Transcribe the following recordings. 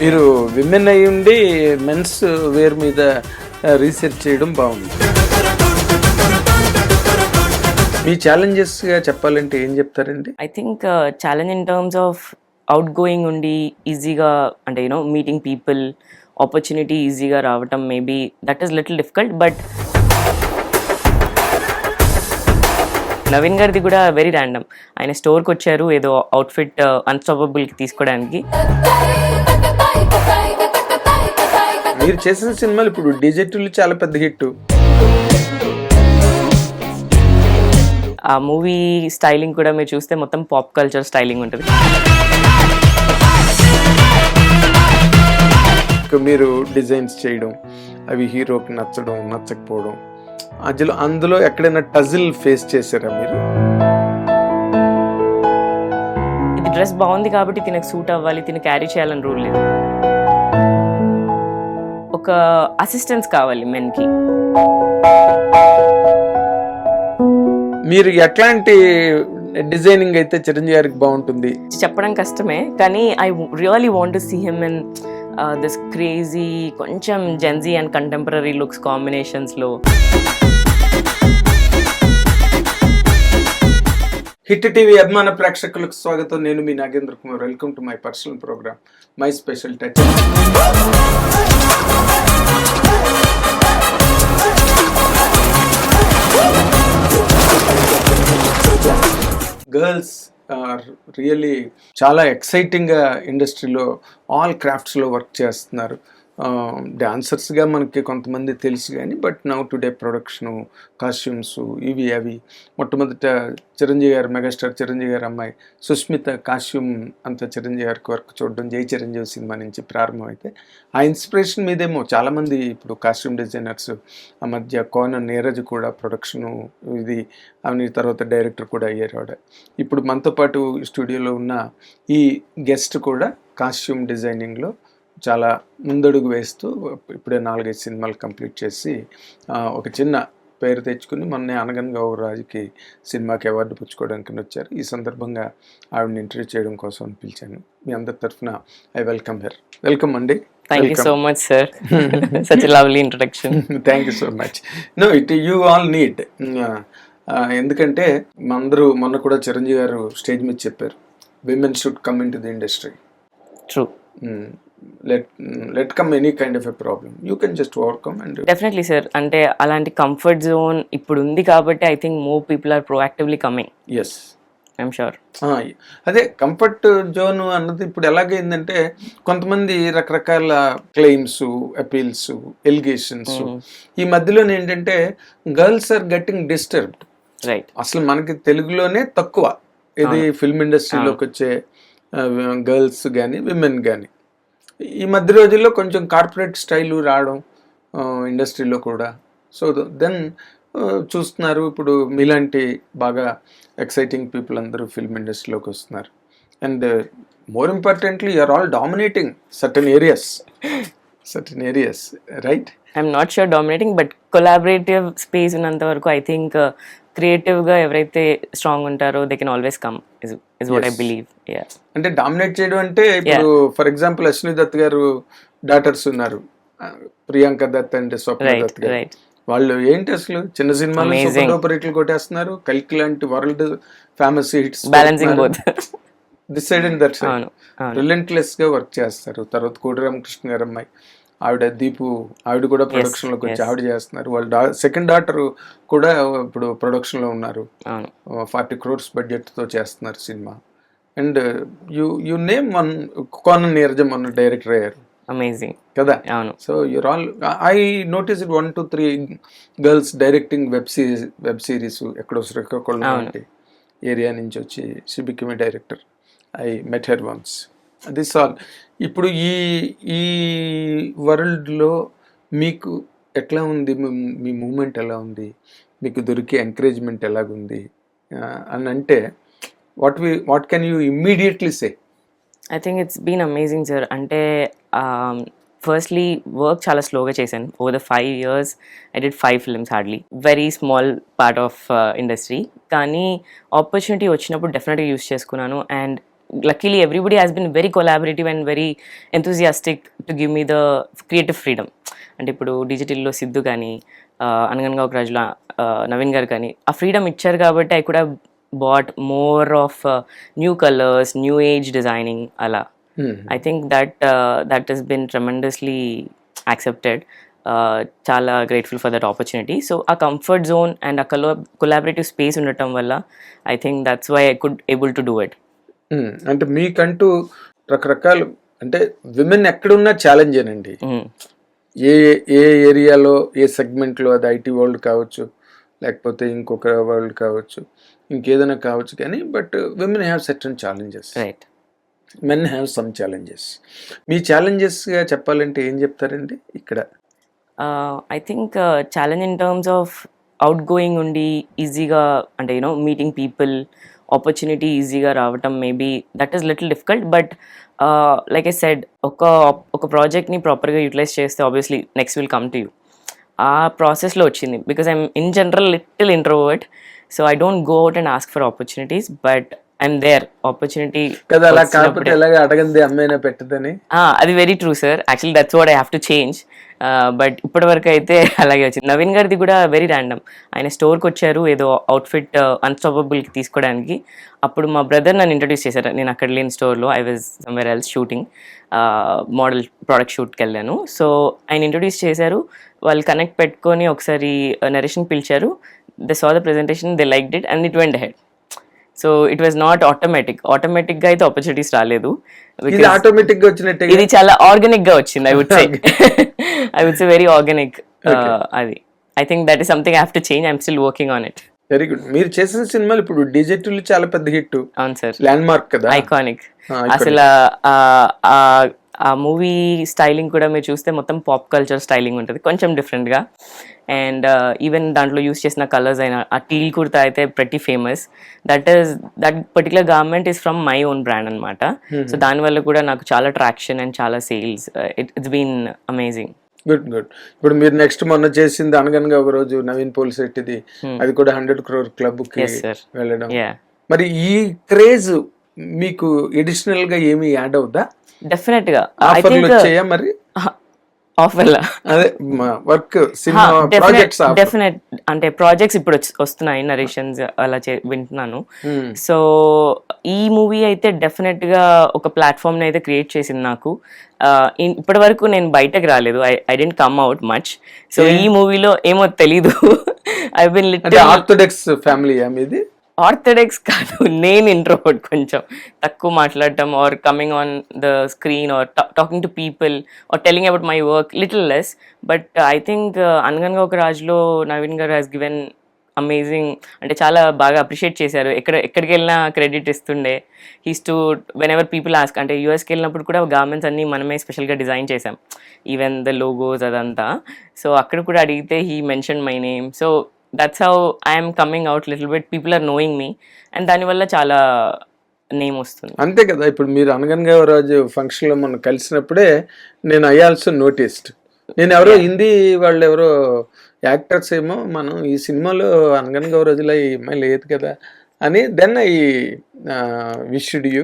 మీరు విమెన్ అయి ఉండి మెన్స్ వేర్ మీద రీసెర్చ్ చేయడం బాగుంది. మీ ఛాలెంజెస్గా చెప్పాలంటే ఏం చెప్తారండి? I think challenge in terms of out going ఉండి ఈజీగా అంటే మీటింగ్ పీపుల్, ఆపర్చునిటీ ఈజీగా రావటం, maybe that is little difficult. But Naveen గారిది కూడా వెరీ ర్యాండమ్. ఆయన స్టోర్కి వచ్చారు ఏదో అవుట్ఫిట్ అన్స్టాపబుల్కి తీసుకోవడానికి. మీరు చేసిన సినిమాలు ఇప్పుడు డిజిటల్ చాలా పెద్ద హిట్. ఆ మూవీ స్టైలింగ్ కూడా మీరు చూస్తే మొత్తం పాప్ కల్చర్ స్టైలింగ్ ఉంటుంది. మీరు డిజైన్స్ చేయడం, అవి హీరోకి నచ్చడం నచ్చకపోవడం, అందులో ఎక్కడైనా టజిల్ ఫేస్ చేశారా మీరు? ఇది డ్రెస్ బాగుంది కాబట్టి తినకు సూట్ అవ్వాలి, తిని క్యారీ చేయాలని రూల్ లేదు. ఒక అసిస్టెన్స్ కావాలి మెన్కి. మీరు ఎట్లాంటి డిజైనింగ్ అయితే చిరంజీవి గారికి బాగుంటుంది? చెప్పడం కష్టమే, కానీ I really want to see him in this crazy కొంచెం జెన్జీ అండ్ కంటెంపరీ లుక్స్ కాంబినేషన్స్లో. హిట్ టీవీ అభిమాన ప్రేక్షకులకు స్వాగతం. నేను మీ Nagendra Kumar. Welcome to my personal program my special touch. Girls are really చాలా ఎక్సైటింగ్గా ఇండస్ట్రీలో ఆల్ క్రాఫ్ట్స్లో వర్క్ చేస్తున్నారు. డాన్సర్స్గా మనకి కొంతమంది తెలుసు కానీ but now today production, costumes, ఇవి అవి. మొట్టమొదట చిరంజీవి గారు, మెగాస్టార్ చిరంజీవి గారి అమ్మాయి సుస్మిత కాస్ట్యూమ్ అంతా చిరంజీవి గారికి వర్క్ చూడడం జై చిరంజీవి సినిమా నుంచి ప్రారంభమైతే ఆ ఇన్స్పిరేషన్ మీదేమో చాలామంది ఇప్పుడు కాస్ట్యూమ్ డిజైనర్స్, ఆ మధ్య కోన నీరజ్ కూడా ప్రొడక్షను ఇది అవన్నీ తర్వాత డైరెక్టర్ కూడా అయ్యారు. ఇప్పుడు మనతో పాటు స్టూడియోలో ఉన్న ఈ గెస్ట్ కూడా కాస్ట్యూమ్ డిజైనింగ్లో చాలా ముందడుగు వేస్తూ ఇప్పుడే 4-5 సినిమాలు కంప్లీట్ చేసి ఒక చిన్న పేరు తెచ్చుకుని మొన్నే అనగనగా ఓ రాజుకి సినిమాకి అవార్డు పుచ్చుకోవడానికి వచ్చారు. ఈ సందర్భంగా ఆవిడని ఇంటర్వ్యూ చేయడం కోసం పిలిచాను. మీ అందరి తరఫున ఐ వెల్కమ్ హెర్. వెల్కమ్ అండి. Thank you so much sir, such a lovely introduction. Thank you so much. No it you all need. ఎందుకంటే అందరూ మొన్న కూడా చిరంజీవి గారు స్టేజ్ మీద చెప్పారు, women should come in to the industry. True. let come any kind of a problem, you can just overcome and definitely sir. అంటే అలాంటి comfort zone ఇప్పుడు ఉంది కాబట్టి I think more people are proactively coming. Yes, I'm sure. అదే comfort zone అన్నది ఇప్పుడు ఎలాగైందంటే కొంతమంది రకరకాల క్లెయిమ్స్, అపీల్స్, ఎలిగేషన్స్. ఈ మధ్యలోనే ఏంటంటే girls are getting disturbed. Right. అసలు మనకి తెలుగులోనే తక్కువ ఇది ఫిల్మ్ ఇండస్ట్రీలోకి వచ్చే గర్ల్స్ కానీ విమెన్ కానీ. ఈ మధ్య రోజుల్లో కొంచెం కార్పొరేట్ స్టైలు రావడం ఇండస్ట్రీలో కూడా. సో దెన్ చూస్తున్నారు ఇప్పుడు మీలాంటి బాగా ఎక్సైటింగ్ పీపుల్ అందరూ ఫిల్మ్ ఇండస్ట్రీలోకి వస్తున్నారు. And more importantly you're all dominating certain areas right? I'm not sure dominating, but collaborative space ఉన్నంత వరకు ఐ థింక్ క్రియేటివ్గా ఎవరైతే స్ట్రాంగ్ ఉంటారో they can always come is what I believe. Yeah. అంటే dominate చేయడం అంటే ఇప్పుడు ఫర్ ఎగ్జాంపుల్ అశ్విని దత్ గారు డాటర్స్ ఉన్నారు, ప్రియాంక దత్ అండ్ స్వప్న దత్ గారు. వాళ్ళు ఏంటి అసలు చిన్న సినిమాలు సూపర్ డూపర్ హిట్లు కొట్టేస్తున్నారు. కల్కి లాంటి world famous hits balancing both this side and that side relentless గా వర్క్ చేస్తారు. తర్వాత కోటి రామకృష్ణ గారు అమ్మాయి ఆవిడ దీపు, ఆవిడ కూడా ప్రొడక్షన్ లోకి వచ్చి ఆవిడ చేస్తున్నారు. వాళ్ళ సెకండ్ డాటర్ కూడా ఇప్పుడు ప్రొడక్షన్ లో ఉన్నారు. 40 crores బడ్జెట్ తో చేస్తున్నారు సినిమా. And you name one, Kona Neeraj మొన్న డైరెక్టర్ అయ్యారు. అమేజింగ్ కదా. So your all, I notice it 1 to 3 girls directing web series. ఎక్కడో శ్రీకాకుళం ఏరియా నుంచి వచ్చి she become a director. I met her once. This all. ఇప్పుడు ఈ వరల్డ్లో మీకు ఎట్లా ఉంది, మీ మూమెంట్ ఎలా ఉంది, మీకు దొరికే ఎంకరేజ్మెంట్ ఎలాగుంది అని అంటే what can you immediately say? I think it's been amazing sir. అంటే ఫస్ట్లీ వర్క్ చాలా స్లోగా చేశాను. Over the 5 years I did 5 films hardly. Very small part of industry. కానీ ఆపర్చునిటీ వచ్చినప్పుడు డెఫినెట్గా యూస్ చేసుకున్నాను. And luckily everybody has been very collaborative and very enthusiastic to give me the creative freedom. అంటే ఇప్పుడు డిజిటల్లో సిద్ధు కానీ అనగనగా ఒక రాజులో నవీన్ గారు కానీ ఆ ఫ్రీడమ్ ఇచ్చారు కాబట్టి I could have bought more of new colours, new age designing అలా. I think that he's been tremendously accepted. చాలా grateful for that opportunity. So ఆ కంఫర్ట్ జోన్ అండ్ ఆ కొలాబరేటివ్ స్పేస్ ఉండటం వల్ల I think that's why I could able to do it. అంటే మీకంటూ రకరకాల అంటే విమెన్ ఎక్కడున్నా ఛాలెంజేనండి. ఏ ఏ ఏరియాలో ఏ సెగ్మెంట్లో, అది ఐటీ వరల్డ్ కావచ్చు, లేకపోతే ఇంకొక వరల్డ్ కావచ్చు, ఇంకేదైనా కావచ్చు, కానీ but women have certain challenges, right? Men have some challenges. మీ ఛాలెంజెస్గా చెప్పాలంటే ఏం చెప్తారండి ఇక్కడ? I think challenge in terms of out going ఉండి ఈజీగా అంటే మీటింగ్ పీపుల్, ఆపర్చునిటీ ఈజీగా రావటం maybe that is little difficult. But like I said, ఒక ప్రాజెక్ట్ని ప్రాపర్గా యూటిలైజ్ చేస్తే obviously next will come to you. ఆ ప్రాసెస్లో వచ్చింది because I'm in general little introvert. So I don't go out and ask for opportunities, but I'm there. Opportunity కదా, అలా కాకపోతే ఎలాగ అడగంది అమ్మాయినా పెట్టదని. అది very true sir. Actually that's what I have to change. But ఇప్పటి వరకు అయితే అలాగే వచ్చింది. నవీన్ గారిది కూడా వెరీ ర్యాండమ్. ఆయన స్టోర్కి వచ్చారు ఏదో అవుట్ఫిట్ అన్స్టాపబుల్కి తీసుకోవడానికి. అప్పుడు మా బ్రదర్ నన్ను ఇంట్రడ్యూస్ చేశారు. నేను అక్కడ లేని స్టోర్లో, I was somewhere else shooting, model product షూట్కి వెళ్ళాను. సో ఆయన ఇంట్రడ్యూస్ చేశారు. వాళ్ళు కనెక్ట్ పెట్టుకొని ఒకసారి నరేషన్ పిలిచారు. They saw the presentation, they liked it and it went ahead. So it was not ఆటోమేటిక్గా అయితే ఆపర్చునిటీస్ రాలేదు. ఆటోమేటిక్ గా వచ్చినట్టు ఇది చాలా ఆర్గానిక్ గా వచ్చింది. I would say very organic. అది I think that is something I have to change. I'm still working on it. Very good. మీరు చేసిన సినిమాలు ఇప్పుడు డిజిటల్ చాలా పెద్ద హిట్. అవును సార్, ల్యాండ్ మార్క్ కదా, ఐకానిక్. అసలు ఆ మూవీ స్టైలింగ్ కూడా మీరు చూస్తే మొత్తం పాప్ కల్చర్ స్టైలింగ్ ఉంటుంది, కొంచెం డిఫరెంట్గా. అండ్ ఈవెన్ దాంట్లో యూస్ చేసిన కలర్స్ అయినా, ఆ టీల్ కుర్తా అయితే ప్రతి famous. That particular garment is from my own brand అనమాట. సో దానివల్ల కూడా నాకు చాలా ట్రాక్షన్ అండ్ చాలా sales. It's been amazing. Good. ఇప్పుడు మీరు నెక్స్ట్ మొన్న చేసింది అనగనగా ఒక రోజు, నవీన్ పోలిశెట్టిది, అది కూడా 100 crore క్లబ్ కి వెళ్ళడం. మరి ఈ క్రేజ్ మీకు ఎడిషనల్ గా ఏమి యాడ్ అవుదా? డెఫినెట్ గా వచ్చాయా మరి? అదే వర్క్ సినిమా ప్రాజెక్ట్స్ డెఫినెట్ అంటే ప్రాజెక్ట్స్ ఇప్పుడు వస్తున్నాయి, నరేషన్స్ అలా వింటున్నాను. సో ఈ మూవీ అయితే డెఫినెట్ గా ఒక ప్లాట్ఫామ్ ని అయితే క్రియేట్ చేసింది నాకు. ఇప్పటి వరకు నేను బయటకు రాలేదు, I didn't come out much. So ఈ మూవీలో ఏమో తెలీదు. I been little orthodox family మీది. ఆర్థోడాక్స్ కాదు, నేను ఇంట్రోవర్ట్, కొంచెం తక్కువ మాట్లాడటం, or coming on the screen or talking to people or telling about my work little less. But I think అనగనగా ఒక రాజులో నవీన్ గారు హ్యాస్ గివెన్ అమేజింగ్, అంటే చాలా బాగా అప్రిషియేట్ చేశారు. ఎక్కడికి వెళ్ళినా క్రెడిట్ ఇస్తుండే. He's to when ever people ask, అంటే యూఎస్కి వెళ్ళినప్పుడు కూడా గార్మెంట్స్ అన్నీ మనమే స్పెషల్గా డిజైన్ చేసాం, ఈవెన్ ద లోగోస్ అదంతా. సో అక్కడ కూడా అడిగితే he mention my name. So that's how I am coming out little bit. People are knowing me and దానివల్ల చాలా నేమ్ వస్తుంది. అంతే కదా. ఇప్పుడు మీరు అనగనగా రాజు ఫంక్షన్లో మనం కలిసినప్పుడే నేను ఐ ఆల్సో నోటీస్డ్, నేను ఎవరో హిందీ వాళ్ళు ఎవరో యాక్టర్స్ ఏమో మనం ఈ సినిమాలో అనగనగా రోజులో ఈ అమ్మాయి లేదు కదా అని, దెన్ ఐ విష్డ్ యూ.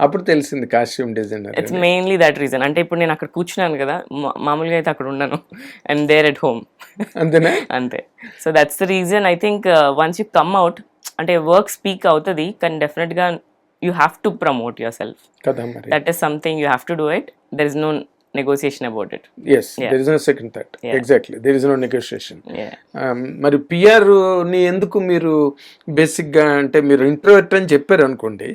అప్పుడు తెలిసింది costume designer. It's mainly that reason. అంటే ఇప్పుడు నేను అక్కడ కూర్చున్నాను కదా, మామూలుగా అయితే అక్కడ ఉండను, ఐఎమ్ దేర్ ఎట్ హోమ్. అంతేనా? అంతే. So that's the reason. I think once you come out, అంటే వర్క్ స్పీక్ అవుతుంది, కానీ డెఫినెట్గా you have to promote yourself. That is something you have to do it. There is no negotiation about it. Yes, there is no second thought. Exactly, there is no negotiation. మరి PR ని ఎందుకు మీరు basic గా, అంటే మీరు introvert అని చెప్పారు అనుకోండి,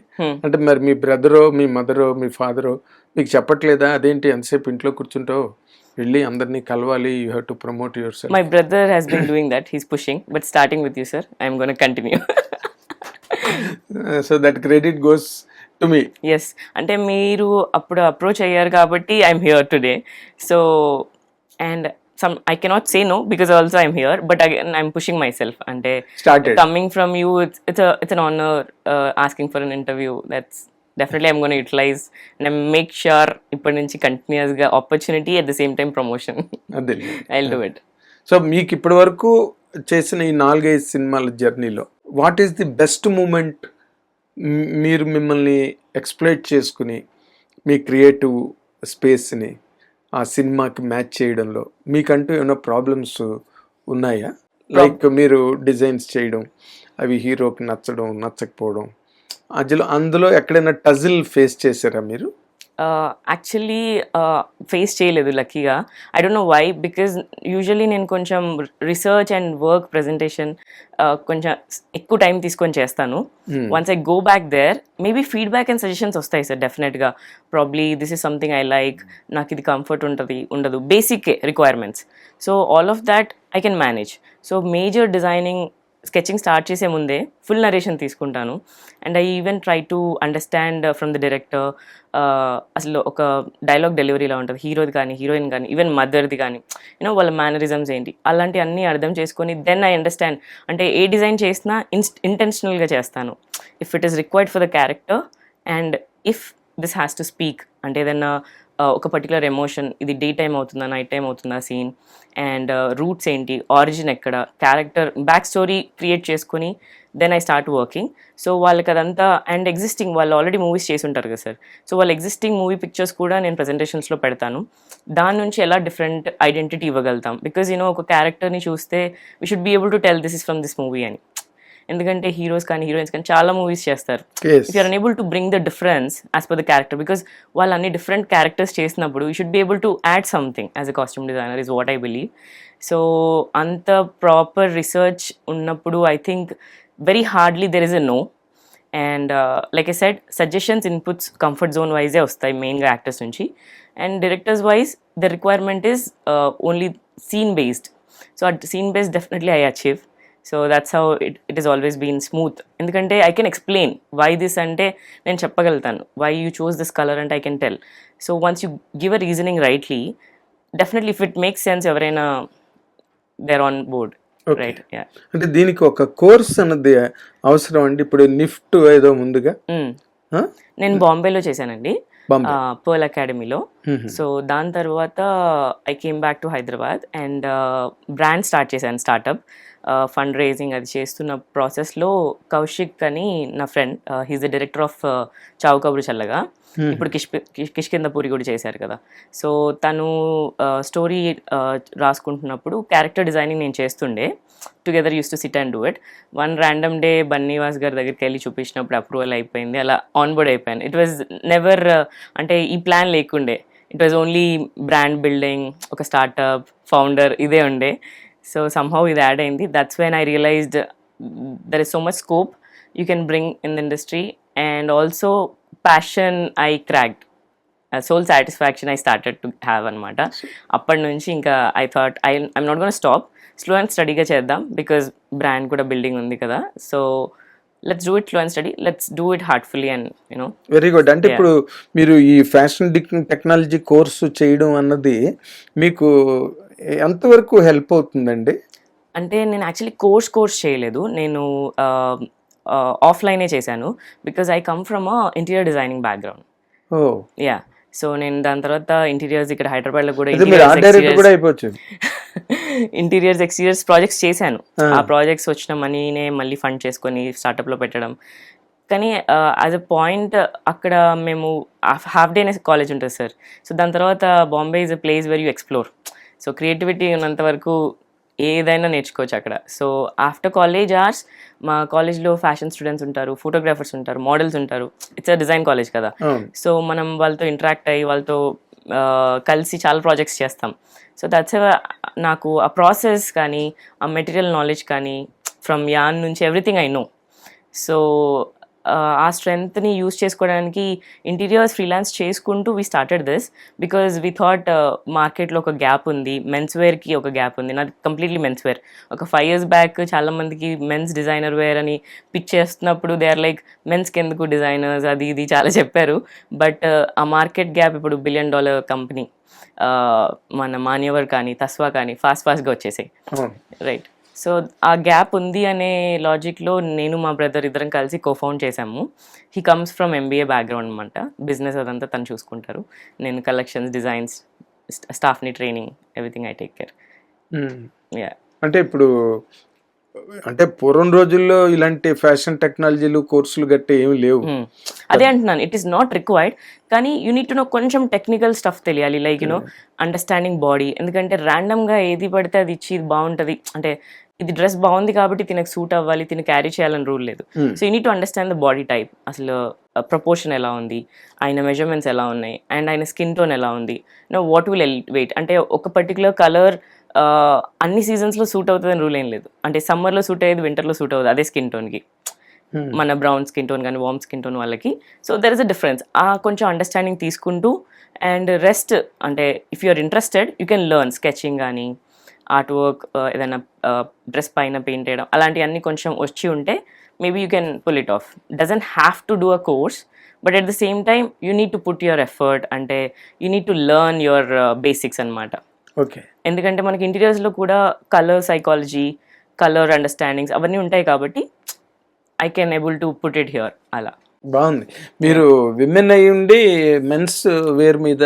అంటే మరి మీ బ్రదరో మీ మదరో మీ ఫాదరో మీకు చెప్పట్లేదా? అదేంటి ఎంతసేపు ఇంట్లో కూర్చుంటావు, వెళ్ళి అందరినీ కలవాలి, you have to promote your self? My brother has been doing that. He's pushing, but starting with you sir, I am going to continue. So that credit goes to me. Yes, అంటే మీరు అప్పుడు approach అయ్యారు కాబట్టి I'm here today. So and I cannot say no because also I'm here, but again I'm pushing myself. Ante coming from you, it's an honor asking for an interview. That's definitely I'm going to utilize and I make sure ippadi nunchi continuous ga opportunity at the same time promotion. I'll do it. So meeku ippadi varaku chesina ee 4-5 సినిమాల జర్నీలో what is the best moment మీరు మిమ్మల్ని exploit చేసుకొని, మీ creative స్పేస్‌ని ఆ సినిమాకి match చేయడంలో మీకంటూ ఏమైనా ప్రాబ్లమ్స్ ఉన్నాయా? లైక్ మీరు డిజైన్స్ చేయడం, అవి హీరోకి నచ్చడం, నచ్చకపోవడం. అందులో ఎక్కడైనా టజిల్ ఫేస్ చేసారా మీరు? యాక్చువల్లీ ఫేస్ చేయలేదు లక్కీగా. I don't know why, because usually నేను కొంచెం రీసెర్చ్ అండ్ వర్క్ ప్రజెంటేషన్ కొంచెం ఎక్కువ టైం తీసుకొని చేస్తాను. Once I go back there maybe feedback and suggestions వస్తాయి సార్ డెఫినెట్గా. Probably this is something I like, నాకు ఇది కంఫర్ట్ ఉంటుంది ఉండదు, basic requirements. So all of that I can manage. So major designing sketching start చేసే ముందే full narration తీసుకుంటాను. And I even try to understand from the director అసలు ఒక dialogue డెలివరీలా ఉంటుంది, హీరోది కానీ హీరోయిన్ కానీ ఈవెన్ మదర్ది కానీ యూనో వాళ్ళ మేనరిజమ్స్ ఏంటి అలాంటివన్నీ అర్థం చేసుకొని దెన్ ఐ అండర్స్టాండ్. అంటే ఏ డిజైన్ చేసినా ఇంటెన్షనల్గా చేస్తాను. If it is required for the character and if this has to speak, అంటే ఏదన్నా ఒక పర్టికులర్ ఎమోషన్, ఇది డే టైం అవుతుందా నైట్ టైం అవుతుందా సీన్, అండ్ రూట్స్ ఏంటి, ఆరిజిన్ ఎక్కడ, క్యారెక్టర్ బ్యాక్ స్టోరీ క్రియేట్ చేసుకొని then I start working. So వాళ్ళకి అదంతా అండ్ ఎగ్జిస్టింగ్ వాళ్ళు ఆల్రెడీ మూవీస్ చేసి ఉంటారు కదా సార్. సో వాళ్ళ ఎగ్జిస్టింగ్ మూవీ పిక్చర్స్ కూడా నేను ప్రజెంటేషన్స్లో పెడతాను. దాని నుంచి ఎలా డిఫరెంట్ ఐడెంటిటీ ఇవ్వగలుగుతాం, బికాజ్ యూనో ఒక క్యారెక్టర్ని చూస్తే we should be able to tell this is from this movie అని. ఎందుకంటే హీరోస్ కానీ హీరోయిన్స్ కానీ చాలా మూవీస్ చేస్తారు. If you're unable to bring the difference as per the character, because వాళ్ళు అన్ని డిఫరెంట్ క్యారెక్టర్స్ చేసినప్పుడు you should be able to add something as a costume designer is what I believe. So అంత proper research ఉన్నప్పుడు I think very hardly there is a no. And like I said suggestions inputs comfort zone వైజే వస్తాయి మెయిన్గా actors నుంచి. And directors wise the requirement is only scene based. So ఆ scene based definitely I achieve. So that's how it is always been smooth. ఎందుకంటే I can explain why this అంటే నేను చెప్పగలుగుతాను, why you choose this colour అంటే I can tell. So once you give a reasoning rightly definitely if it makes sense ఎవరైనా there on board. Right. అంటే దీనికి ఒక course అన్నది అవసరం అండి. ఇప్పుడు నిఫ్ట్ ఏదో ముందుగా నేను బాంబేలో చేశానండి, పర్ల్ అకాడమీలో. సో దాని తర్వాత I came back to Hyderabad and brand start చేశాను, స్టార్టప్ ఫండ్ రైజింగ్ అది చేస్తున్న ప్రాసెస్లో కౌశిక్ అని నా friend, he's the director of చావు కబురు చల్లగా, ఇప్పుడు కిష్కిందపూరి కూడా చేశారు కదా. సో తను స్టోరీ రాసుకుంటున్నప్పుడు క్యారెక్టర్ డిజైనింగ్ నేను చేస్తుండే, together use to SIT and do it. One random day Bunny Vas గారి దగ్గరికి వెళ్ళి చూపించినప్పుడు అప్రూవల్ అయిపోయింది, అలా ఆన్బోర్డ్ అయిపోయాను. ఇట్ వాజ్ నెవర్ అంటే ఈ ప్లాన్ లేకుండే, it was only brand building, ఒక స్టార్టప్ ఫౌండర్ ఇదే ఉండే. సో సమ్హౌ ఇది యాడ్ అయింది. That's when I realized there is so much scope you can bring in the industry. And also passion I cracked, soul satisfaction I started to have అనమాట. అప్పటి నుంచి ఇంకా I thought I'm not gonna stop, slow and స్టడీగా చేద్దాం, because brand కూడా building ఉంది కదా. So let's do it slow and study, let's do it heartfully and you know. Very good. అంటే ఇప్పుడు మీరు ఈ ఫ్యాషన్ టెక్నాలజీ కోర్సు చేయడం అన్నది మీకు ఎంతవరకు హెల్ప్ అవుతుందండి? అంటే నేను యాక్చువల్లీ కోర్స్ చేయలేదు, నేను ఆఫ్లైనే చేశాను, because I come from interior designing background. Yeah. So నేను దాని తర్వాత ఇంటీరియర్స్ ఇక్కడ హైదరాబాద్లో కూడా ఇంటీరియర్స్ ఎక్స్టీరియర్స్ ప్రాజెక్ట్స్ చేశాను. ఆ ప్రాజెక్ట్స్ వచ్చిన మనీనే మళ్ళీ ఫండ్ చేసుకొని స్టార్టప్లో పెట్టడం. కానీ యాజ్ అ పాయింట్ అక్కడ మేము హాఫ్ డేనే కాలేజ్ ఉంటుంది సార్. సో దాని తర్వాత Bombay is a place where you explore. So creativity ఉన్నంత వరకు ఏదైనా నేర్చుకోవచ్చు అక్కడ. సో ఆఫ్టర్ కాలేజ్ అవర్స్ మా కాలేజ్లో ఫ్యాషన్ స్టూడెంట్స్ ఉంటారు, ఫోటోగ్రాఫర్స్ ఉంటారు, మోడల్స్ ఉంటారు. ఇట్స్ అ డిజైన్ కాలేజ్ కదా. సో మనం వాళ్ళతో ఇంటరాక్ట్ అయ్యి వాళ్ళతో కలిసి చాలా ప్రాజెక్ట్స్ చేస్తాం. సో దట్స్ నాకు ఆ ప్రాసెస్ కానీ ఆ మెటీరియల్ నాలెడ్జ్ కానీ ఫ్రమ్ యాన్ నుంచి ఎవ్రీథింగ్ ఐ నో. సో ఆ స్ట్రెంగ్త్ని యూజ్ చేసుకోవడానికి ఇంటీరియర్స్ ఫ్రీలాన్స్ చేసుకుంటూ we started this, because we thought మార్కెట్లో ఒక గ్యాప్ ఉంది, మెన్స్ వేర్కి ఒక గ్యాప్ ఉంది. నాది కంప్లీట్లీ మెన్స్ వేర్. ఒక 5 years బ్యాక్ చాలామందికి మెన్స్ డిజైనర్ వేర్ అని పిచ్ చేస్తున్నప్పుడు దే ఆర్ లైక్ మెన్స్కి ఎందుకు డిజైనర్స్ అది ఇది చాలా చెప్పారు. బట్ ఆ మార్కెట్ గ్యాప్ ఇప్పుడు $1 billion కంపెనీ మన మాన్యవర్ కానీ తస్వా కానీ ఫాస్ట్గా వచ్చేసాయి. రైట్. సో ఆ గ్యాప్ ఉంది అనే లాజిక్లో నేను మా బ్రదర్ ఇద్దరం కలిసి కోఫౌండ్ చేశాము. He comes from MBA background అనమాట. బిజినెస్ అదంతా తను చూసుకుంటారు, నేను కలెక్షన్స్, డిజైన్స్, స్టాఫ్ని training, everything I take care. అంటే ఇప్పుడు అంటే పూర్వం రోజుల్లో ఇలాంటి ఫ్యాషన్ టెక్నాలజీలు కోర్సులు గట్టి ఏమి లేవు. అదే అంటున్నాను, ఇట్ ఈస్ నాట్ రిక్వైర్డ్, కానీ యూ నీడ్ టు నో కొంచెం టెక్నికల్ స్టఫ్ తెలియాలి, లైక్ యూనో అండర్స్టాండింగ్ బాడీ. ఎందుకంటే ర్యాండమ్గా ఏది పడితే అది ఇచ్చి ఇది బాగుంటుంది, అంటే ఇది డ్రెస్ బాగుంది కాబట్టి తినకు సూట్ అవ్వాలి, తిని క్యారీ చేయాలని రూల్ లేదు. So you need to understand the body type, అసలు ప్రపోర్షన్ ఎలా ఉంది, ఆయన మెజర్మెంట్స్ ఎలా ఉన్నాయి, అండ్ ఆయన స్కిన్ టోన్ ఎలా ఉంది, వాట్ విల్ వెయిట్. అంటే ఒక పర్టికులర్ కలర్ అన్ని సీజన్స్లో సూట్ అవుతుంది అని రూల్ ఏం లేదు. అంటే సమ్మర్లో సూట్ అయ్యేది వింటర్లో సూట్ అవుతుంది అదే స్కిన్ టోన్కి, మన బ్రౌన్ స్కిన్ టోన్ కానీ వార్మ్ స్కిన్ టోన్ వాళ్ళకి. So there is a difference. ఆ కొంచెం అండర్స్టాండింగ్ తీసుకుంటూ, అండ్ రెస్ట్ అంటే if you're interested you can learn sketching కానీ ఆర్ట్ వర్క్, ఏదైనా డ్రెస్ పైన పెయింట్ చేయడం, అలాంటివన్నీ కొంచెం వచ్చి ఉంటే maybe you can pull it off. Doesn't have to do a course, but at the same time you need to put your effort, అంటే you need to learn your basics అనమాట. Okay. ఎందుకంటే మనకి ఇంటీరియర్స్లో కూడా కలర్ సైకాలజీ, కలర్ అండర్స్టాండింగ్స్ అవన్నీ ఉంటాయి కాబట్టి I can able to put it here. అలా బాగుంది. మీరు విమెన్ అయి ఉండి మెన్స్ వేర్ మీద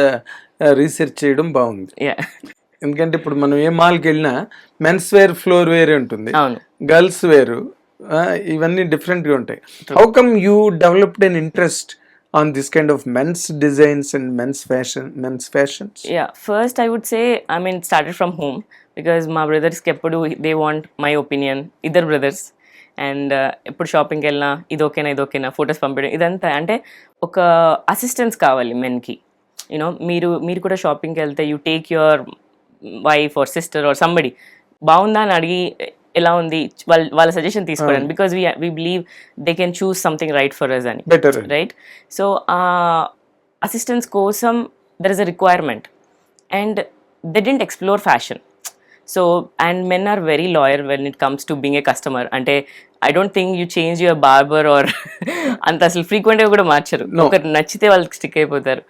రీసెర్చ్ చేయడం బాగుంది. ఎందుకంటే ఇప్పుడు మనం ఏ మాల్కి వెళ్ళినా మెన్స్ వేర్ ఫ్లోర్ వేర్ ఉంటుంది, అవును, గర్ల్స్ వేరు, ఇవన్నీ డిఫరెంట్గా ఉంటాయి. How come you developed an interest on this kind of men's designs and men's fashions? Yeah, first I would say, I mean, it started from home, because my brothers keppadu they want my opinion, either brothers, and ఎప్పుడు షాపింగ్కి వెళ్ళినా ఇదోకేనా photos పంపించడం, ఇదంతా అంటే ఒక assistance కావాలి మెన్కి. You know మీరు కూడా షాపింగ్కి వెళ్తే you take your wife or sister or somebody, బాగుందా అని అడిగి ఎలా ఉంది వాళ్ళ సజెషన్ తీసుకోవడానికి, because we believe they can choose something right for us అని, రైట్? సో ఆ అసిస్టెన్స్ కోసం there is a requirement, and they didn't explore fashion. So and men are very loyal when it comes to being a customer. అంటే I don't think you change your barber or అంత అసలు ఫ్రీక్వెంట్గా కూడా మార్చరు, ఒకరు నచ్చితే వాళ్ళకి stick అయిపోతారు.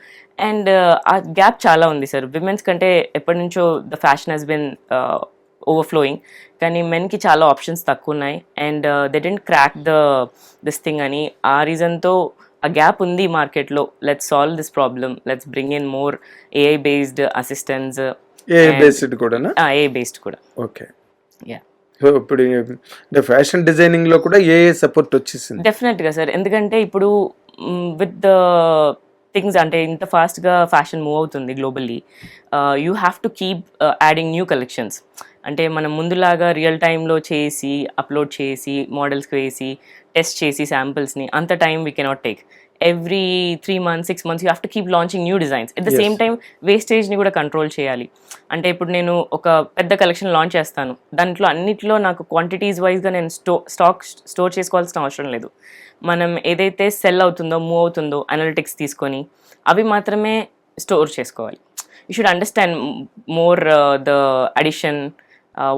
And ఆ గ్యాప్ చాలా ఉంది సార్. విమెన్స్ కంటే ఎప్పటి నుంచో the fashion has been overflowing, కానీ మెన్కి చాలా ఆప్షన్స్ తక్కువ ఉన్నాయి, and they didn't crack this thing అని. ఆ రీజన్తో ఆ గ్యాప్ ఉంది మార్కెట్లో. Let's solve this problem, let's bring in more AI based assistants. AI based కూడా? ఏఐ బేస్డ్ కూడా. ఓకే. యా. సో ఇప్పుడు ఫ్యాషన్ డిజైనింగ్ లో కూడా ఏఐ సపోర్ట్ వచ్చేసింది? డెఫినెట్గా సార్. ఎందుకంటే ఇప్పుడు విత్ ద థింగ్స్, అంటే ఇంత ఫాస్ట్గా ఫ్యాషన్ మూవ్ అవుతుంది globally, you have to keep adding new collections. అంటే మనం ముందులాగా రియల్ టైంలో చేసి అప్లోడ్ చేసి మోడల్స్కి వేసి టెస్ట్ చేసి శాంపిల్స్ని అంత time we cannot take. Every 3 months 6 months you have to keep launching new designs. At the same time వేస్టేజ్ని కూడా కంట్రోల్ చేయాలి. అంటే ఇప్పుడు నేను ఒక పెద్ద కలెక్షన్ లాంచ్ చేస్తాను, దాంట్లో అన్నిట్లో నాకు క్వాంటిటీస్ వైజ్గా నేను స్టోర్ చేసుకోవాల్సిన అవసరం లేదు. మనం ఏదైతే సెల్ అవుతుందో మూవ్ అవుతుందో అనలిటిక్స్ తీసుకొని అవి మాత్రమే స్టోర్ చేసుకోవాలి. You should understand more the addition,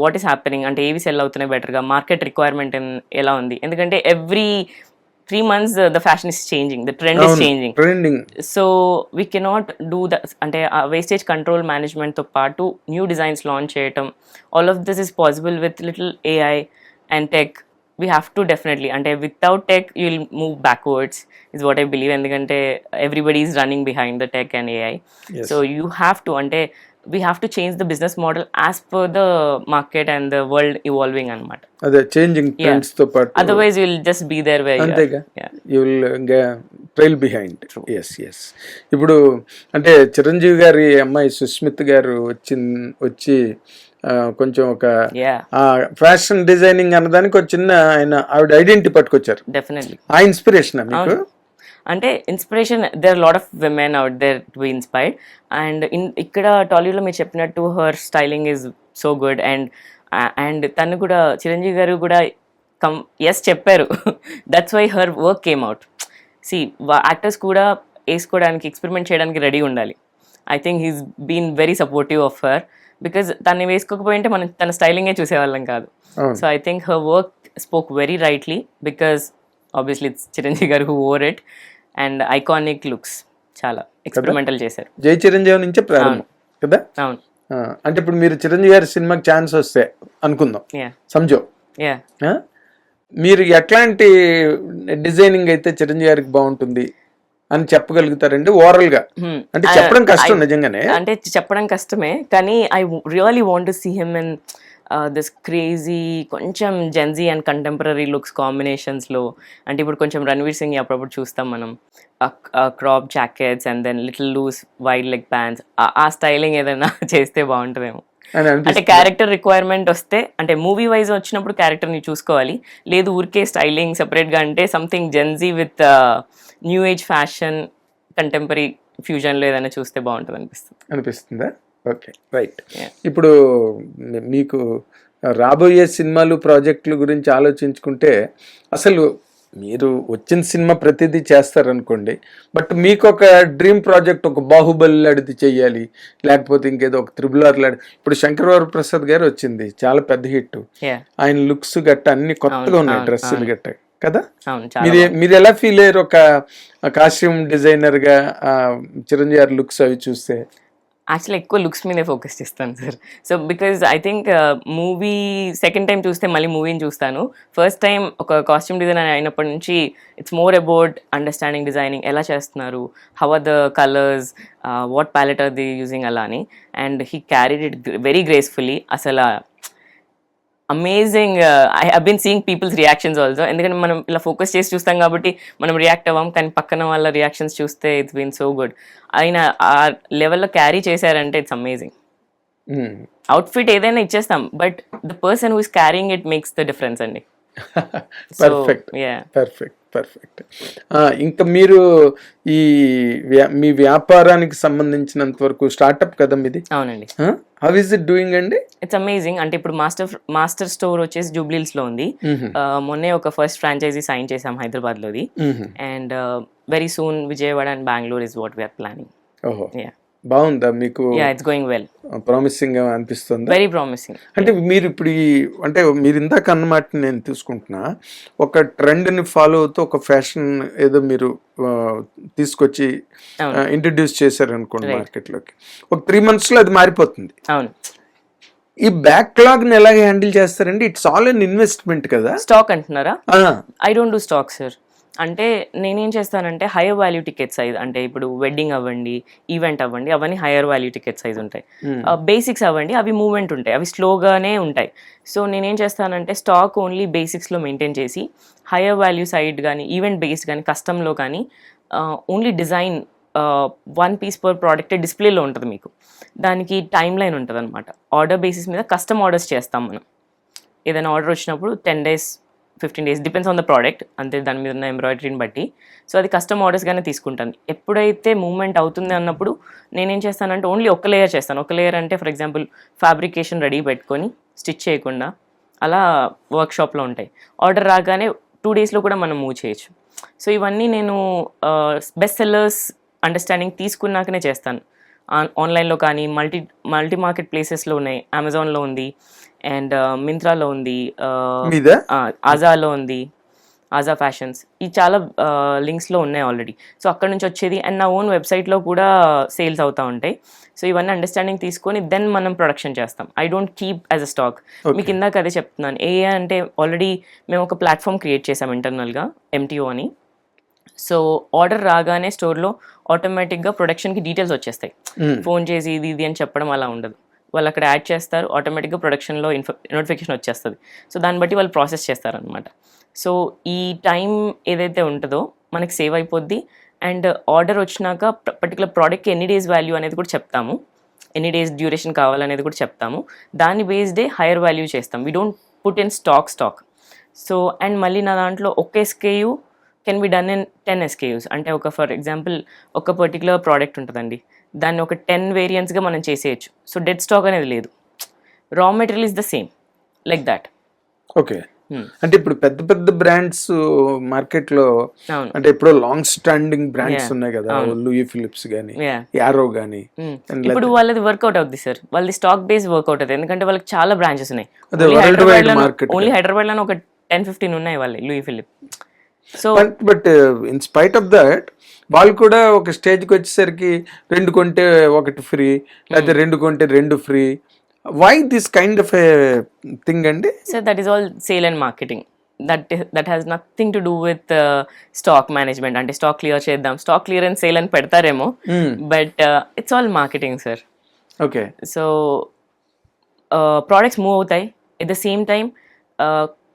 what is happening, అంటే ఏవి సెల్ అవుతున్నాయి బెటర్గా, మార్కెట్ రిక్వైర్మెంట్ ఎలా ఉంది. ఎందుకంటే every 3 months the fashion is changing, the trend is changing, so we cannot do that. అంటే వేస్టేజ్ కంట్రోల్ మేనేజ్మెంట్తో పాటు న్యూ డిజైన్స్ లాంచ్ చేయటం, all of this is possible with little AI and tech. We have to definitely, అంటే without tech you will move backwards is what I believe. ఎందుకంటే everybody is running behind the tech and AI. So you have to, అంటే we have to change the business model as per the market and the world evolving anamata. Ade changing trends tho paatu, otherwise you will just be there where you are. Yeah, you will trail behind. True. Yes. Ippudu ante Chiranjeevi గారి అమ్మాయి సుస్మిత్ గారు వచ్చి కొంచెం ఒక fashion designing అన్నదానికి ఒక చిన్న ఆవిడ ఐడెంటిటీ పట్టుకొచ్చారు. డెఫినెట్లీ ఆ ఇన్స్పిరేషన్ మీకు? అంటే inspiration, there are lot of women out there to be inspired. And ఇక్కడ టాలీవుడ్లో మీరు చెప్పినట్టు her styling is so good. And తను కూడా, చిరంజీవి గారు కూడా ఎస్ చెప్పారు, that's why her work came out. See actors కూడా వేసుకోవడానికి, ఎక్స్పెరిమెంట్ చేయడానికి రెడీ ఉండాలి. I think he's been very supportive of her, because తను వేసుకోకపోయింటే మనం తన స్టైలింగే చూసేవాళ్ళం కాదు. So I think her work spoke very rightly, because obviously it's Chiranjeevi garu who wore it, and iconic looks చాలా ఎక్స్పెరిమెంటల్ చేశారు. జై చిరంజీవి నుంచే ప్రారంభం కదా? అవును. అంటే ఇప్పుడు మీరు చిరంజీవి గారి సినిమాకి ఛాన్స్ వస్తే అనుకుందాం, సంజో, మీరు ఎట్లాంటి డిజైనింగ్ అయితే చిరంజీవి గారికి బాగుంటుంది అని చెప్పగలుగుతారండి ఓవరాల్ గా? అంటే చెప్పడం కష్టం నిజంగానే, అంటే చెప్పడం కష్టమే, కానీ I really want to see him in this crazy కొంచెం జెన్జీ అండ్ కంటెంపరీ లుక్స్ కాంబినేషన్స్లో, అంటే ఇప్పుడు కొంచెం రణ్వీర్ సింగ్ అప్పుడప్పుడు చూస్తాం మనం, crop jackets and then little loose wide leg pants, ఆ స్టైలింగ్ ఏదైనా చేస్తే బాగుంటుందేమో. అని అంటే అనిపిస్తుంది. క్యారెక్టర్ రిక్వైర్మెంట్ వస్తే, అంటే మూవీ వైజ్ వచ్చినప్పుడు క్యారెక్టర్ని చూసుకోవాలి, లేదు ఊరికే స్టైలింగ్ సెపరేట్గా అంటే something Gen Z with new age fashion contemporary ఫ్యూజన్లో ఏదైనా చూస్తే బాగుంటుంది అనిపిస్తుందా? Okay, right. Yeah. ఇప్పుడు మీకు రాబోయే సినిమాలు ప్రాజెక్టుల గురించి ఆలోచించుకుంటే, అసలు మీరు వచ్చిన సినిమా ప్రతిదీ చేస్తారనుకోండి, బట్ మీకు ఒక డ్రీమ్ ప్రాజెక్ట్, ఒక బాహుబలి లాంటిది చెయ్యాలి, లేకపోతే ఇంకేదో ఒక త్రిబుల్ లాంటి. ఇప్పుడు శంకర్ ప్రసాద్ గారు వచ్చింది, చాలా పెద్ద హిట్. Yeah. ఆయన లుక్స్ గట్ట అన్ని కొత్తగా ఉన్నాయి, అవును, డ్రెస్సులు అవును. గట్ట కదా. అవును, చాలా మీరు ఎలా ఫీల్ అయ్యారు ఒక కాస్ట్యూమ్ డిజైనర్ గా చిరంజీవి గారి లుక్స్ అవి చూస్తే? యాక్చువల్లీ ఎక్కువ లుక్స్ మీదే ఫోకస్ చేస్తాను sir. So because I think movie second time చూస్తే మళ్ళీ మూవీని చూస్తాను. ఫస్ట్ టైం ఒక కాస్ట్యూమ్ డిజైనర్ అయినప్పటి నుంచి it's more about understanding designing, ఎలా చేస్తున్నారు, how are the colours, what palette are the using అలా అని. And he carried it very gracefully. అసలు amazing. I have been seeing people's reactions also, ఎందుకంటే మనం ఇలా ఫోకస్ చేసి చూస్తాం కాబట్టి మనం రియాక్ట్ అవ్వం, కానీ పక్కన వాళ్ళ రియాక్షన్స్ చూస్తే ఇట్స్ బీన్ సో గుడ్. ఆయన ఆ లెవెల్లో క్యారీ చేశారంటే ఇట్స్ అమేజింగ్. అవుట్ఫిట్ ఏదైనా ఇచ్చేస్తాం, but the person who is carrying it makes the difference అండి. Perfect, yeah. పర్ఫెక్ట్. ఇంకా మీరు ఈ మీ వ్యాపారానికి సంబంధించినంత వరకు స్టార్ట్అప్ కదా మీది? అవునండి. హౌ ఇస్ ఇట్ డూయింగ్ అండి? It's amazing. అంటే ఇప్పుడు మాస్టర్ స్టోర్ వచ్చేసి జూబ్లీహిల్స్ లో ఉంది. మొన్నే ఒక ఫస్ట్ ఫ్రాంచైజీ సైన్ చేసాం హైదరాబాద్ లోది. And very soon Vijayawada and Bengaluru is what we're planning. ఓహో, బాగుందా మీకు? It's going well. ప్రామిసింగ్ గా అనిపిస్తుంది? Very promising. అంటే మీరు ఇప్పుడు అంటే మీరు ఇందాక అన్నమాట నేను తీసుకుంటున్నా, ఒక ట్రెండ్ ని ఫాలో అవుతూ ఒక ఫ్యాషన్ ఏదో మీరు తీసుకొచ్చి ఇంట్రడ్యూస్ చేశారు అనుకోండి మార్కెట్లోకి, ఒక 3 months లో అది మారిపోతుంది. అవును. ఈ బ్యాక్లాగ్ ని ఎలా హ్యాండిల్ చేస్తారండి? ఇట్స్ ఆల్ అన్ ఇన్వెస్ట్మెంట్ కదా. స్టాక్ అంటున్నారా? I don't do stock sir. అంటే నేనేం చేస్తానంటే హైయర్ వాల్యూ టికెట్ సైజ్, అంటే ఇప్పుడు వెడ్డింగ్ అవ్వండి, ఈవెంట్ అవ్వండి, అవన్నీ హైయర్ వాల్యూ టికెట్ సైజ్ ఉంటాయి. బేసిక్స్ అవ్వండి, అవి మూవ్మెంట్ ఉంటాయి, అవి స్లోగానే ఉంటాయి. సో నేనేం చేస్తానంటే స్టాక్ ఓన్లీ బేసిక్స్లో మెయింటైన్ చేసి, హైయర్ వాల్యూ సైడ్ కానీ ఈవెంట్ బేస్డ్ కానీ కస్టమ్లో కానీ only design 1 piece per product డిస్ప్లేలో ఉంటుంది మీకు. దానికి టైం లైన్ ఉంటుంది అనమాట. ఆర్డర్ బేసిస్ మీద కస్టమ్ ఆర్డర్స్ చేస్తాం మనం. ఏదైనా ఆర్డర్ వచ్చినప్పుడు 10 days 15 days depends on the product, అంతే దాని మీద ఉన్న ఎంబ్రాయిడరీని బట్టి. సో అది కస్టమ్ ఆర్డర్స్గానే తీసుకుంటాను. ఎప్పుడైతే మూవ్మెంట్ అవుతుంది అన్నప్పుడు నేనేం చేస్తానంటే ఓన్లీ ఒక లేయర్ చేస్తాను. ఒక లేయర్ అంటే ఫర్ ఎగ్జాంపుల్ ఫ్యాబ్రికేషన్ రెడీ పెట్టుకొని స్టిచ్ చేయకుండా అలా వర్క్షాప్లో ఉంటాయి. ఆర్డర్ రాగానే 2 daysలో కూడా మనం మూవ్ చేయొచ్చు. సో ఇవన్నీ నేను బెస్ట్ సెల్లర్స్ అండర్స్టాండింగ్ తీసుకున్నాకనే చేస్తాను. ఆన్లైన్లో కానీ మల్టీ మార్కెట్ ప్లేసెస్లో ఉన్నాయి. అమెజాన్లో ఉంది, అండ్ మింత్రాలో ఉంది, ఆజాలో ఉంది, ఆజా ఫ్యాషన్స్, ఈ చాలా లింక్స్లో ఉన్నాయి ఆల్రెడీ. సో అక్కడ నుంచి వచ్చేది, అండ్ నా ఓన్ వెబ్సైట్లో కూడా సేల్స్ అవుతూ ఉంటాయి. సో ఇవన్నీ అండర్స్టాండింగ్ తీసుకొని దెన్ మనం ప్రొడక్షన్ చేస్తాం. I don't keep as a stock. మీకు ఇందాక అదే చెప్తున్నాను. అంటే ఆల్రెడీ మేము ఒక ప్లాట్ఫామ్ క్రియేట్ చేసాం ఇంటర్నల్గా, MTO అని. సో ఆర్డర్ రాగానే స్టోర్లో ఆటోమేటిక్గా ప్రొడక్షన్కి డీటెయిల్స్ వచ్చేస్తాయి. ఫోన్ చేసి ఇది అని చెప్పడం అలా ఉండదు. వాళ్ళు అక్కడ యాడ్ చేస్తారు, ఆటోమేటిక్గా ప్రొడక్షన్లో నోటిఫికేషన్ వచ్చేస్తుంది. సో దాన్ని బట్టి వాళ్ళు ప్రాసెస్ చేస్తారనమాట. సో ఈ టైం ఏదైతే ఉంటుందో మనకి సేవ్ అయిపోద్ది. అండ్ ఆర్డర్ వచ్చినాక పర్టికులర్ ప్రోడక్ట్కి ఎన్ని డేస్ వాల్యూ అనేది కూడా చెప్తాము, ఎన్ని డేస్ డ్యూరేషన్ కావాలనేది కూడా చెప్తాము. దాన్ని బేస్డే హైయర్ వాల్యూ చేస్తాం. We don't put in stock. So and మళ్ళీ నా దాంట్లో ఒక SKU can be done in 10 SKUs. అంటే ఫర్ ఎగ్జాంపుల్ ఒక పర్టికులర్ ప్రోడక్ట్ ఉంటుందండి, దాన్ని ఒక 10 వేరియంట్స్గా మనం చేసేయచ్చు. సో డెడ్ స్టాక్ అనేది లేదు. Raw material is the same, like that. Okay. అంటే ఇప్పుడు పెద్ద పెద్ద బ్రాండ్స్ మార్కెట్లో, అంటే ఇప్పుడు లాంగ్ స్టాండింగ్ బ్రాండ్స్ ఉన్నాయి కదా, లూయి ఫిలిప్స్ గానీ, యారో గానీ, ఇప్పుడు వాళ్ళది వర్కౌట్ అవుతుంది సార్. వాళ్ళది స్టాక్ బేస్ వర్కౌట్ అవుతుంది, ఎందుకంటే వాళ్ళకి చాలా బ్రాంచెస్ ఉన్నాయి. ఓన్లీ హైదరాబాద్ లో ఒక 10-15 ఉన్నాయి వాళ్ళే Louis Philippe. So but in spite of that వాళ్ళు కూడా ఒక స్టేజ్కి వచ్చేసరికి 2 కొంటే 1 ఫ్రీ, లేకపోతే 2 కొంటే 2 ఫ్రీ. Why this kind of a thing అండి? So that is all sale and marketing. That has nothing to do with stock management. అంటే స్టాక్ క్లియర్ చేద్దాం, స్టాక్ క్లియరెన్స్ సేల్ అని పెడతారేమో, but it's all marketing sir. Okay. So products move అవుతాయి, at the same time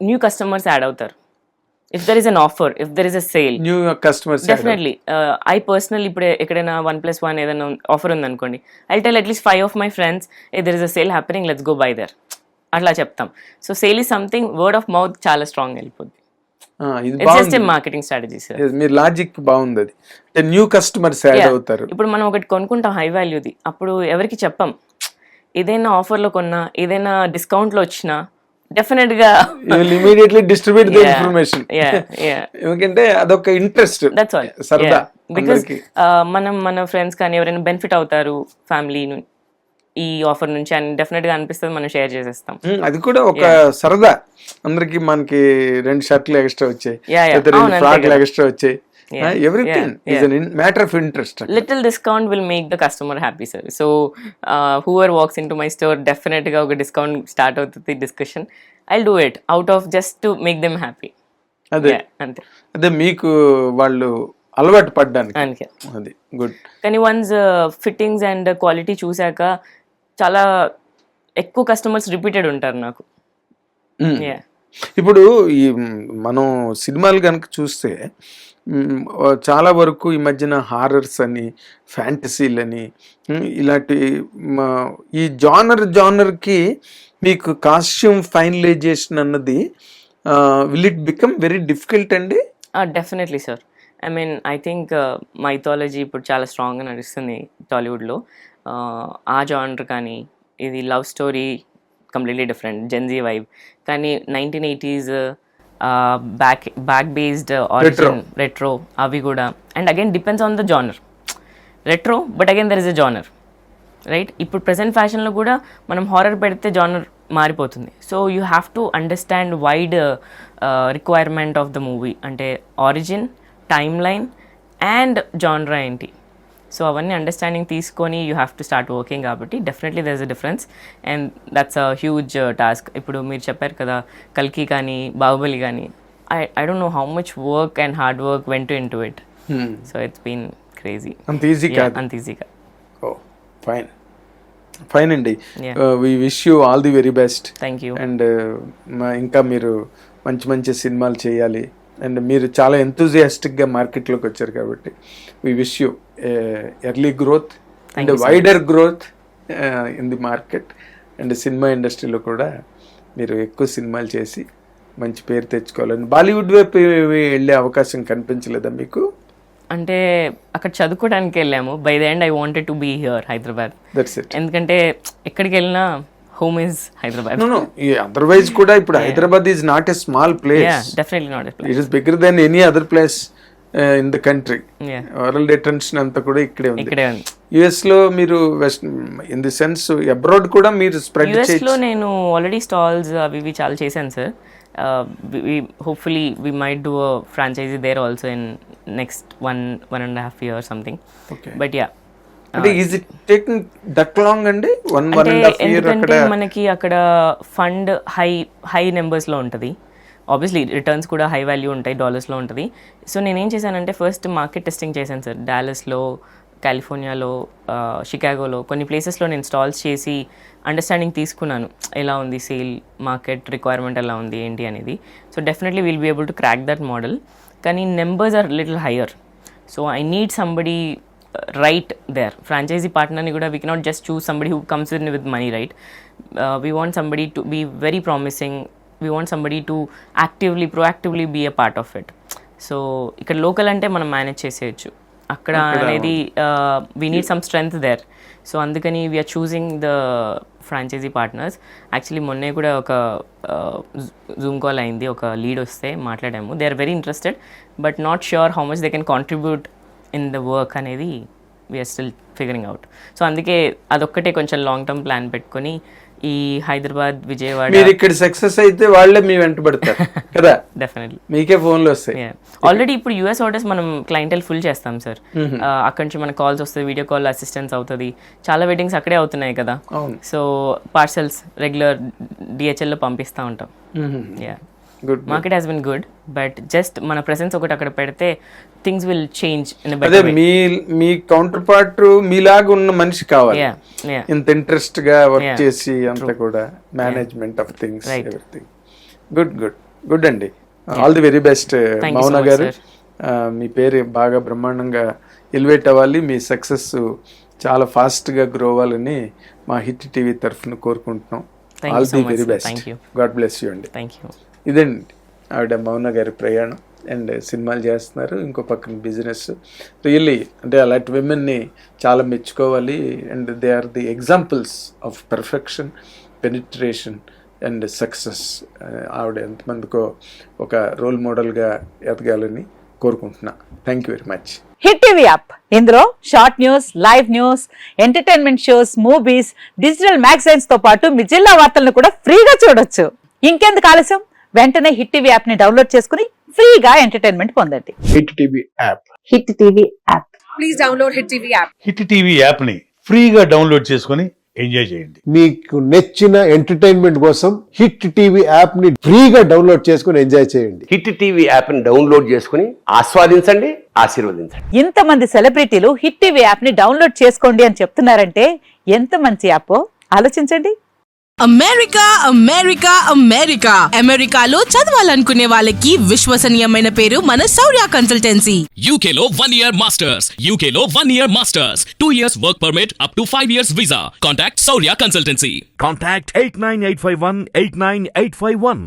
new customers add అవుతారు. If there is an offer, if there is a sale, new customers definitely I personal ఇప్పుడు ఎక్కడైనా 1+1 ఏదైనా offer ఉందనుకోండి, I tell at least 5 of my friends, there is a sale happening, let's go buy there, అట్లా చెప్తాం. So sale is something, word of mouth చాలా strong వెళ్ళిపోద్ది. ఇది it's just a marketing strategy sir. మీరు లాజిక్ బాగుంది. అది అంటే న్యూ కస్టమర్స్ యాడ్ అవుతారు. ఇప్పుడు మనం ఒకటి కొనుక్కుంటాం హై వాల్యూది, అప్పుడు ఎవరికి చెప్పం. ఏదైనా ఆఫర్లో కొన్నా, ఏదైనా డిస్కౌంట్లో వచ్చినా డెఫినెట్ గా ఇమీడియట్లీ డిస్ట్రిబ్యూట్ ద ఇన్ఫర్మేషన్. ఎందుకంటే అదొక ఇంట్రెస్ట్, దట్స్ ఆల్, సరదా. బికాస్ మనం మన ఫ్రెండ్స్ కానీ ఎవరైనా బెనిఫిట్ అవుతారు ఫ్యామిలీ ఈ ఆఫర్ నుంచి అని డెఫినెట్ గా అనిపిస్తుంది, మనం షేర్ చేసేస్తాం. అది కూడా ఒక సరదా. అందరికి మనకి 2 షర్ట్లు ఎక్స్ట్రా వచ్చాయి, 2 ఫ్రాక్లు ఎక్స్ట్రా వచ్చాయి. Everything is a matter of interest. Little discount will make the customer happy, sir. So whoever walks into my store, definitely ga oka discount start avutundi discussion. I'll do it out of just to make them happy. అదే మీకు వాళ్ళు అలవాటు పడ్డానికి. అది good. కానీ once fittings and quality చూసాక చాలా ఎక్కువ కస్టమర్స్ రిపీటెడ్ ఉంటారు నాకు. ఇప్పుడు ఈ మనం సినిమాలు కనుక చూస్తే చాలా వరకు ఈ మధ్యన హారర్స్ అని, ఫ్యాంటసీలని, ఇలాంటి ఈ జానర్కి మీకు కాస్ట్యూమ్ ఫైనలైజేషన్ అన్నది will it become very difficult అండి? Definitely sir. I mean I think mythology ఇప్పుడు చాలా స్ట్రాంగ్గా నడుస్తుంది టాలీవుడ్లో. ఆ జానర్ కానీ, ఇది love story completely different, Gen Z vibe. కానీ 1980s back based origin retro అవి కూడా. And again depends on the genre. Retro but again there is a genre, right? ఇప్పుడు ప్రెసెంట్ ఫ్యాషన్లో కూడా మనం హారర్ పెడితే జానర్ మారిపోతుంది. So you have to understand wide requirement of the movie, అంటే origin, timeline and జానరా ఏంటి. So అవన్నీ అండర్స్టాండింగ్ తీసుకొని you have to start working. కాబట్టి definitely there is a difference and that's a huge task. ఇప్పుడు మీరు చెప్పారు కదా కల్కి కానీ, బాహుబలి కానీ, I don't know how much work and hard work went into it. So it's been crazy. అంత easy కాదు. అంత ఈజీగా. ఫైన్ అండి. We wish you all the very best. Thank you. And ఇంకా మీరు మంచి మంచి సినిమాలు చేయాలి. అండ్ మీరు చాలా ఎంతూజియాస్టిక్గా మార్కెట్లోకి వచ్చారు కాబట్టి we wish you early growth and wider growth in the market. And సినిమా ఇండస్ట్రీలో కూడా మీరు ఎక్కువ సినిమాలు చేసి మంచి పేరు తెచ్చుకోవాలని. బాలీవుడ్ వైపు వెళ్ళే అవకాశం కనిపించలేదా మీకు? అంటే అక్కడ చదువుకోవడానికి వెళ్ళాము. By the end I wanted to be here Hyderabad. That's it. ఎందుకంటే ఎక్కడికి వెళ్ళినా home is Hyderabad. No. Otherwise kuda ippudu Hyderabad is not a small place. Yeah, definitely not a place. It is bigger than any other place in the country. Yeah. World attention anta kuda ikkade undi. US lo meeru in the sense abroad kuda meeru spread cheyachu. US lo nenu already stalls avi chaala chesanu sir. We hopefully we might do a franchisee there also in next 1.5 years something. Okay. But yeah. అంటే is it taking that long అండి? 1.5 years ఎందుకంటే మనకి అక్కడ fund high నెంబర్స్లో ఉంటుంది. Obviously returns కూడా high value ఉంటాయి, డాలర్స్లో ఉంటుంది. So నేనేం చేశానంటే ఫస్ట్ మార్కెట్ టెస్టింగ్ చేశాను సార్. డాలస్లో, కాలిఫోర్నియాలో, షికాగోలో కొన్ని ప్లేసెస్లో నేను స్టాల్స్ చేసి అండర్స్టాండింగ్ తీసుకున్నాను. ఎలా ఉంది సేల్, మార్కెట్ రిక్వైర్మెంట్ ఎలా ఉంది ఏంటి అనేది. So definitely will be able to crack that model. కానీ numbers are little higher. So I need somebody right there. Franchisee partner ni kuda we cannot just choose somebody who comes in with money, right? We want somebody to be very promising. We want somebody to proactively be a part of it. So ikkada local ante manam manage cheseyochu. Akkada anedi we need some strength there. So andukani we are choosing the franchisee partners. Actually monne kuda oka zoom call ayindi, oka lead oste maatladamo. They are very interested but not sure how much they can contribute in the work అనేది we're still figuring out. So అందుకే అదొక్కటే కొంచెం long term plan పెట్టుకొని ఈ హైదరాబాద్, విజయవాడ. మీరు ఇక్కడ success అయితే వాళ్ళే మీ వెంట పడతారు కదా? డెఫినెట్లీ మీకే ఫోన్లు వస్తాయి. ఆల్రెడీ ఇప్పుడు యూఎస్ ఆర్డర్స్ మనం క్లయింటెల్ ఫుల్ చేస్తాం సార్. అక్కడి నుంచి మనకు కాల్స్ వస్తుంది, వీడియో కాల్ అసిస్టెన్స్ అవుతుంది. చాలా వెడ్డింగ్స్ అక్కడే అవుతున్నాయి కదా. సో పార్సల్స్ రెగ్యులర్ డిహెచ్ఎల్లో పంపిస్తూ ఉంటాం. Good. Market has been good, but just మన ప్రెసెన్స్ ఒకటి అక్కడ పెడితే థింగ్స్ విల్ చేంజ్ ఇన్ అదే మీ కౌంటర్ పార్ట్ మీలాగా ఉన్న మనిషి కావాలి, ఇంత ఇంట్రెస్ట్ గా వర్క్ చేసి అంతా కూడా management of things everything. Good good good అండి. ఆల్ ది వెరీ బెస్ట్ మౌన గారు. మీ పేరు బాగా బ్రహ్మాండంగా ఎలివేట్ అవ్వాలి, మీ సక్సెస్ చాలా ఫాస్ట్గా గ్రో అవ్వాలని మా హిట్ టీవీ తరఫున కోరుకుంటున్నాం. All the very best. God bless you అండి. ఇదండి ఆవిడ మౌన గారి ప్రయాణం. అండ్ సినిమాలు చేస్తున్నారు, ఇంకో పక్కన బిజినెస్. రియల్లీ అంటే అలాంటి విమెన్ని చాలా మెచ్చుకోవాలి. And they are the examples of perfection, penetration and success. ఆవిడ ఎంతమందికో ఒక రోల్ మోడల్గా ఎదగాలని కోరుకుంటున్నా. Thank you very much. Hit TV app, ఇందులో short news, live news, entertainment shows, movies, digital మ్యాగజైన్స్ తో పాటు మీ జిల్లా వార్తలను కూడా ఫ్రీగా చూడొచ్చు. ఇంకెందుకు ఆలస్యం, వెంటనే హిట్ టీవీ యాప్ ని డౌన్లోడ్ చేసుకుని ఫ్రీగా ఎంటర్టైన్మెంట్ పొందండి. Hit TV app. Hit TV app. Please download hit TV app. Hit TV app ని ఫ్రీగా డౌన్లోడ్ చేసుకొని ఎంజాయ్ చేయండి. మీకు నచ్చిన ఎంటర్టైన్మెంట్ కోసం హిట్ టీవీ యాప్ ని ఫ్రీగా డౌన్లోడ్ చేసుకొని ఎంజాయ్ చేయండి. హిట్ టీవీ యాప్ ని డౌన్లోడ్ చేసుకుని ఆస్వాదించండి, ఆశీర్వదించండి. ఇంతమంది సెలబ్రిటీలు హిట్ టీవీ యాప్ ని డౌన్లోడ్ చేసుకోండి అని చెప్తున్నారంటే ఎంత మంచి యాప్ ఆలోచించండి. అమెరికా అమెరికా అమెరికా అమెరికాలో చదవాలనుకునే వాళ్ళకి విశ్వసనీయమైన పేరు మన శౌర్య కన్సల్టెన్సీ. UK లో 1 year masters, UK లో 1 year masters, 2 years work permit up to 5 years visa. Contact Saurya Consultancy. Contact 89851 89851.